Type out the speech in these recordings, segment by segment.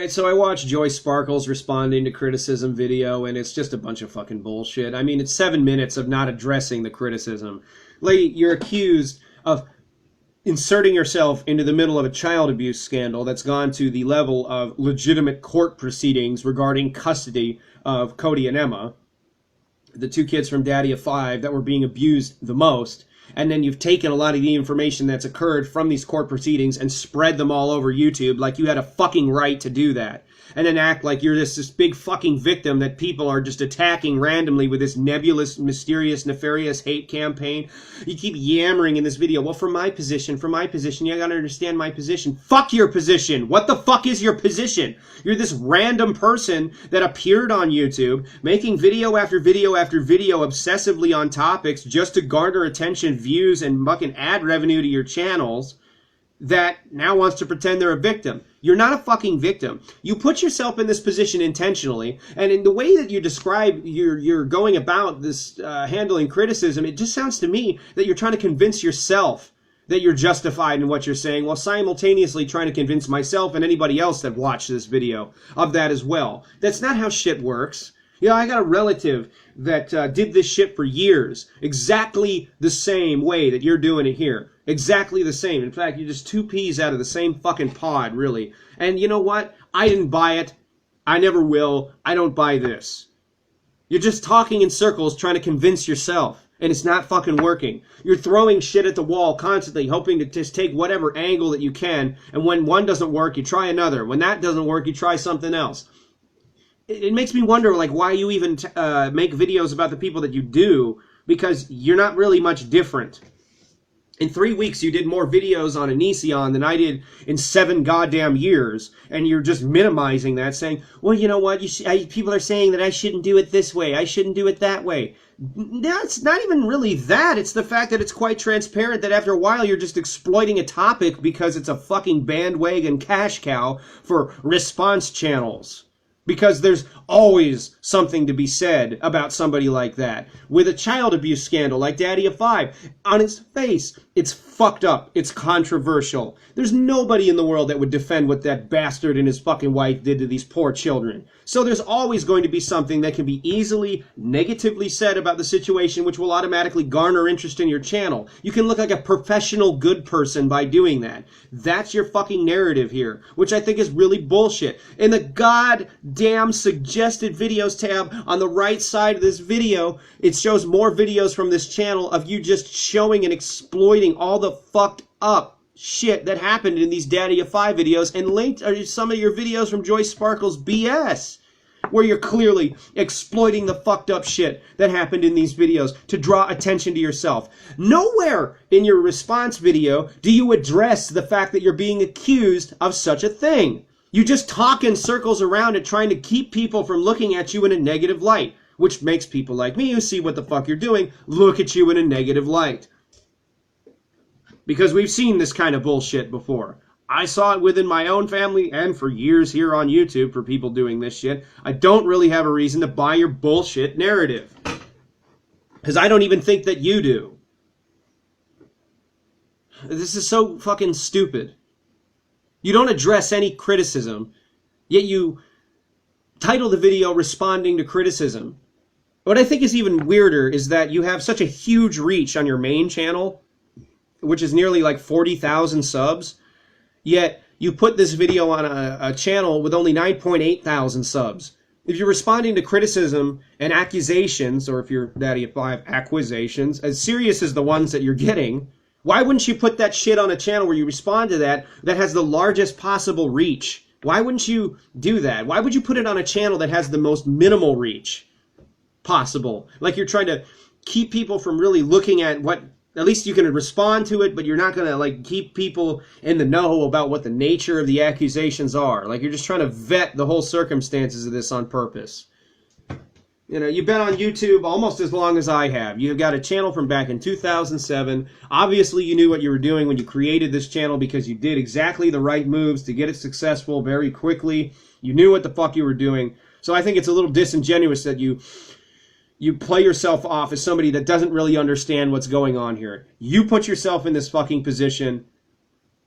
Alright, so I watched Joy Sparkle's responding to criticism video, and it's just a bunch of fucking bullshit. I mean, it's 7 minutes of not addressing the criticism. Lady, you're accused of inserting yourself into the middle of a child abuse scandal that's gone to the level of legitimate court proceedings regarding custody of Cody and Emma, the two kids from Daddy of Five that were being abused the most. And then you've taken a lot of the information that's occurred from these court proceedings and spread them all over YouTube like you had a fucking right to do that. And then act like you're this big fucking victim that people are just attacking randomly with this nebulous, mysterious, nefarious hate campaign. You keep yammering in this video, well, from my position, you gotta understand my position. Fuck your position! What the fuck is your position? You're this random person that appeared on YouTube, making video after video after video obsessively on topics just to garner attention, views, and fucking ad revenue to your channels, that now wants to pretend they're a victim. You're not a fucking victim. You put yourself in this position intentionally, and in the way that you describe you're going about this handling criticism, it just sounds to me that you're trying to convince yourself that you're justified in what you're saying, while simultaneously trying to convince myself and anybody else that watched this video of that as well. That's not how shit works. You know, I got a relative that did this shit for years, exactly the same way that you're doing it here. Exactly the same. In fact, you're just two peas out of the same fucking pod, really. And you know what? I didn't buy it. I never will. I don't buy this. You're just talking in circles trying to convince yourself, and it's not fucking working. You're throwing shit at the wall constantly, hoping to just take whatever angle that you can, and when one doesn't work, you try another. When that doesn't work, you try something else. It makes me wonder, like, why you even make videos about the people that you do, because you're not really much different. In 3 weeks, you did more videos on Onision than I did in 7 goddamn years, and you're just minimizing that, saying, well, you know what, people are saying that I shouldn't do it this way, I shouldn't do it that way. That's not even really that. It's the fact that it's quite transparent that after a while you're just exploiting a topic because it's a fucking bandwagon cash cow for response channels. Because there's always something to be said about somebody like that. With a child abuse scandal like Daddy of Five, on its face, it's fucked up. It's controversial. There's nobody in the world that would defend what that bastard and his fucking wife did to these poor children. So there's always going to be something that can be easily negatively said about the situation, which will automatically garner interest in your channel. You can look like a professional good person by doing that. That's your fucking narrative here, which I think is really bullshit. In the goddamn suggested videos tab on the right side of this video, it shows more videos from this channel of you just showing and exploiting all the fucked up shit that happened in these Daddy of Five videos, and linked are some of your videos from Joy Sparkle's BS, where you're clearly exploiting the fucked up shit that happened in these videos to draw attention to yourself. Nowhere in your response video do you address the fact that you're being accused of such a thing. You just talk in circles around it, trying to keep people from looking at you in a negative light, which makes people like me who see what the fuck you're doing look at you in a negative light. Because we've seen this kind of bullshit before. I saw it within my own family and for years here on YouTube for people doing this shit. I don't really have a reason to buy your bullshit narrative. Because I don't even think that you do. This is so fucking stupid. You don't address any criticism, yet you title the video Responding to Criticism. What I think is even weirder is that you have such a huge reach on your main channel, which is nearly like 40,000 subs, yet you put this video on a channel with only 9.8 thousand subs. If you're responding to criticism and accusations, or if you're Daddy of Five, accusations, as serious as the ones that you're getting, why wouldn't you put that shit on a channel where you respond to that has the largest possible reach? Why wouldn't you do that? Why would you put it on a channel that has the most minimal reach possible? Like you're trying to keep people from really looking at what, at least you can respond to it, but you're not going to like keep people in the know about what the nature of the accusations are. Like you're just trying to vet the whole circumstances of this on purpose. You know, you've been on YouTube almost as long as I have. You've got a channel from back in 2007. Obviously, you knew what you were doing when you created this channel because you did exactly the right moves to get it successful very quickly. You knew what the fuck you were doing. So I think it's a little disingenuous that you play yourself off as somebody that doesn't really understand what's going on here. You put yourself in this fucking position.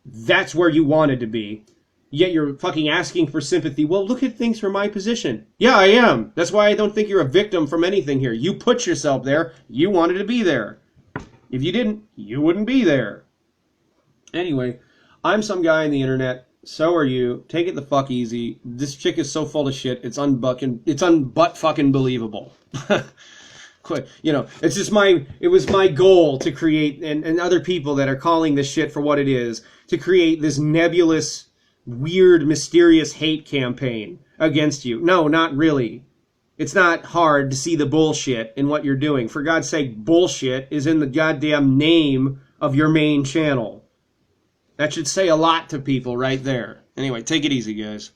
That's where you wanted to be. Yet you're fucking asking for sympathy. Well, look at things from my position. Yeah, I am. That's why I don't think you're a victim from anything here. You put yourself there. You wanted to be there. If you didn't, you wouldn't be there. Anyway, I'm some guy on the internet. So are you. Take it the fuck easy. This chick is so full of shit. It's unbutt fucking believable. You know, it's just it was my goal to create, and other people that are calling this shit for what it is, to create this nebulous, weird, mysterious hate campaign against you. No, not really. It's not hard to see the bullshit in what you're doing. For God's sake, bullshit is in the goddamn name of your main channel. That should say a lot to people right there. Anyway, take it easy, guys.